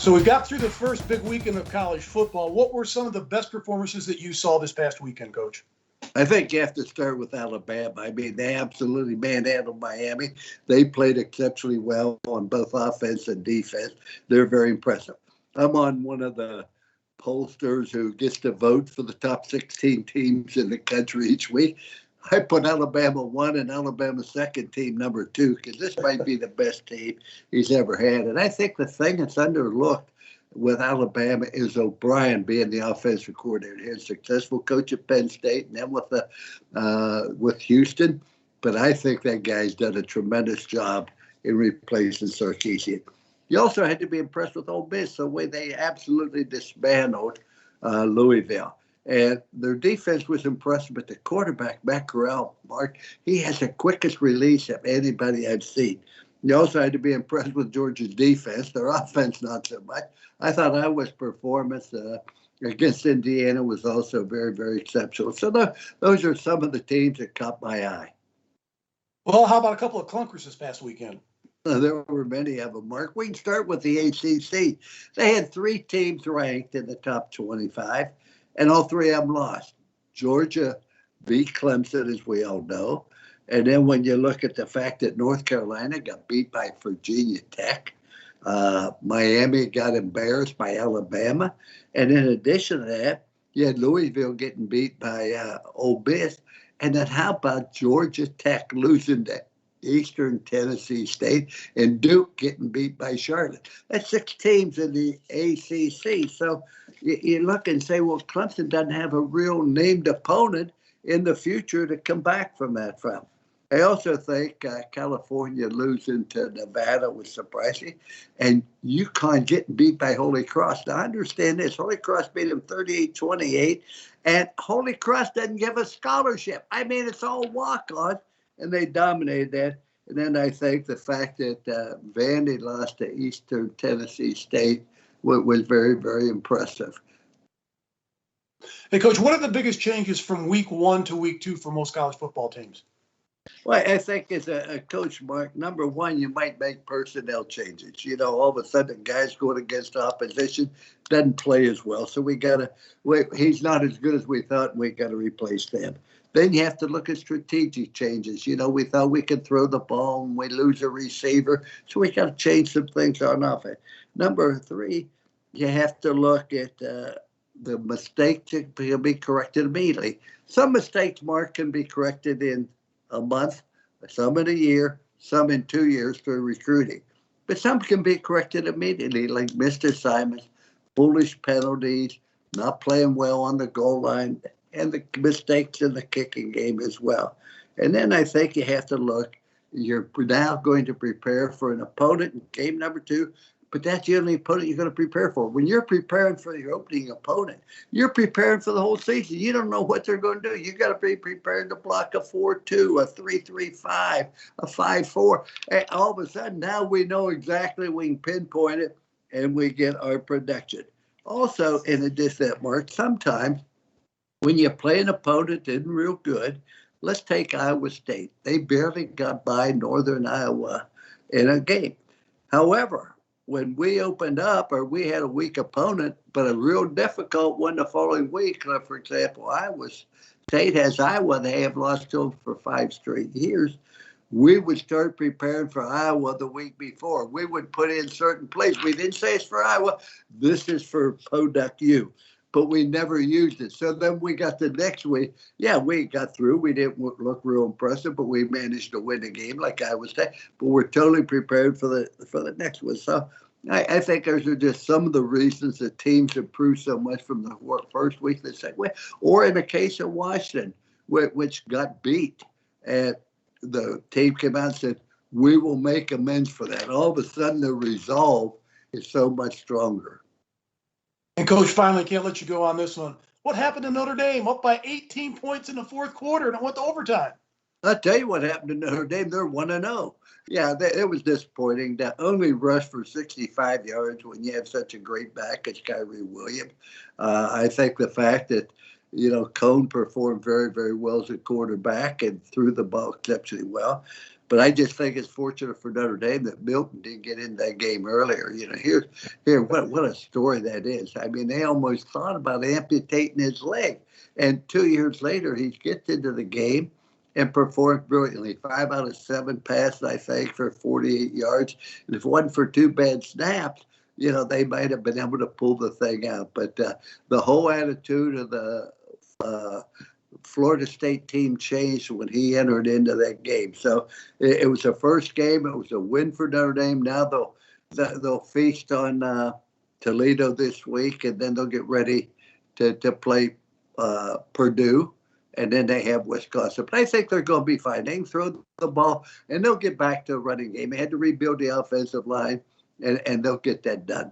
So we've got through the first big weekend of college football. What were some of the best performances that you saw this past weekend, Coach? I think you have to start with Alabama. I mean, they absolutely manhandled Miami. They played exceptionally well on both offense and defense. They're very impressive. I'm on one of the pollsters who gets to vote for the top 16 teams in the country each week. I put Alabama 1 and Alabama second team number 2 because this might be the best team he's ever had. And I think the thing that's underlooked with Alabama is O'Brien being the offensive coordinator. He's a successful coach at Penn State and then with Houston. But I think that guy's done a tremendous job in replacing Sarkisian. You also had to be impressed with Ole Miss, the way they absolutely dismantled Louisville. And their defense was impressive, but the quarterback, Matt Corral, Mark, he has the quickest release of anybody I've seen. You also had to be impressed with Georgia's defense. Their offense, not so much. I thought Iowa's performance against Indiana was also very, very exceptional. So those are some of the teams that caught my eye. Well, how about a couple of clunkers this past weekend? There were many of them, Mark. We can start with the ACC. They had 3 teams ranked in the top 25, and all 3 of them lost. Georgia beat Clemson, as we all know. And then when you look at the fact that North Carolina got beat by Virginia Tech, Miami got embarrassed by Alabama. And in addition to that, you had Louisville getting beat by Ole Miss. And then how about Georgia Tech losing to Eastern Tennessee State and Duke getting beat by Charlotte? That's 6 teams in the ACC. So you look and say, well, Clemson doesn't have a real named opponent in the future to come back from that from. I also think California losing to Nevada was surprising. And UConn getting beat by Holy Cross. Now, I understand this. Holy Cross beat them 38-28. And Holy Cross doesn't give a scholarship. I mean, it's all walk-on. And they dominated that. And then I think the fact that Vandy lost to Eastern Tennessee State was very, very impressive. Hey, Coach, what are the biggest changes from week 1 to week 2 for most college football teams? Well, I think as a coach, Mark, number one, you might make personnel changes. You know, all of a sudden, guys going against opposition doesn't play as well. So he's not as good as we thought, and we got to replace them. Then you have to look at strategic changes. You know, we thought we could throw the ball and we lose a receiver. So we got to change some things on offense. Number 3, you have to look at the mistakes that can be corrected immediately. Some mistakes, Mark, can be corrected in a month, some in a year, some in 2 years through recruiting. But some can be corrected immediately, like missed assignments, foolish penalties, not playing well on the goal line, and the mistakes in the kicking game as well. And then I think you have to look, you're now going to prepare for an opponent in game number 2, but that's the only opponent you're going to prepare for. When you're preparing for your opening opponent, you're preparing for the whole season. You don't know what they're going to do. You got to be prepared to block a 4-2, a 3-3-5, a 5-4. And all of a sudden, now we know exactly, we can pinpoint it, and we get our production. Also, in addition to that, Mark, sometimes when you play an opponent that isn't real good, let's take Iowa State. They barely got by Northern Iowa in a game. However, when we opened up, or we had a weak opponent, but a real difficult one the following week, for example, Iowa State has Iowa. They have lost to them for 5 straight years. We would start preparing for Iowa the week before. We would put in certain plays. We didn't say it's for Iowa. This is for Podunk U. But we never used it. So then we got the next week. Yeah, we got through. We didn't look real impressive, but we managed to win the game, like I was saying. But we're totally prepared for the next one. So I think those are just some of the reasons that teams improve so much from the first week to the second week. Or in the case of Washington, which got beat, and the team came out and said, we will make amends for that. All of a sudden, the resolve is so much stronger. And, Coach, finally, can't let you go on this one. What happened to Notre Dame? Up by 18 points in the fourth quarter, and it went to overtime. I'll tell you what happened to Notre Dame. They're 1-0. Yeah, it was disappointing. To only rush for 65 yards when you have such a great back as Kyrie Williams. I think the fact that, Cone performed very, very well as a quarterback and threw the ball exceptionally well. But I just think it's fortunate for Notre Dame that Milton didn't get in that game earlier. Here, what a story that is. I mean, they almost thought about amputating his leg. And 2 years later, he gets into the game and performed brilliantly. 5 out of 7 passes, I think, for 48 yards. And if it wasn't for 2 bad snaps, they might have been able to pull the thing out. But the whole attitude of the Florida State team changed when he entered into that game. So it was a first game. It was a win for Notre Dame. Now they'll feast on Toledo this week, and then they'll get ready to play Purdue, and then they have Wisconsin. But I think they're going to be fine. They can throw the ball, and they'll get back to a running game. They had to rebuild the offensive line, and they'll get that done.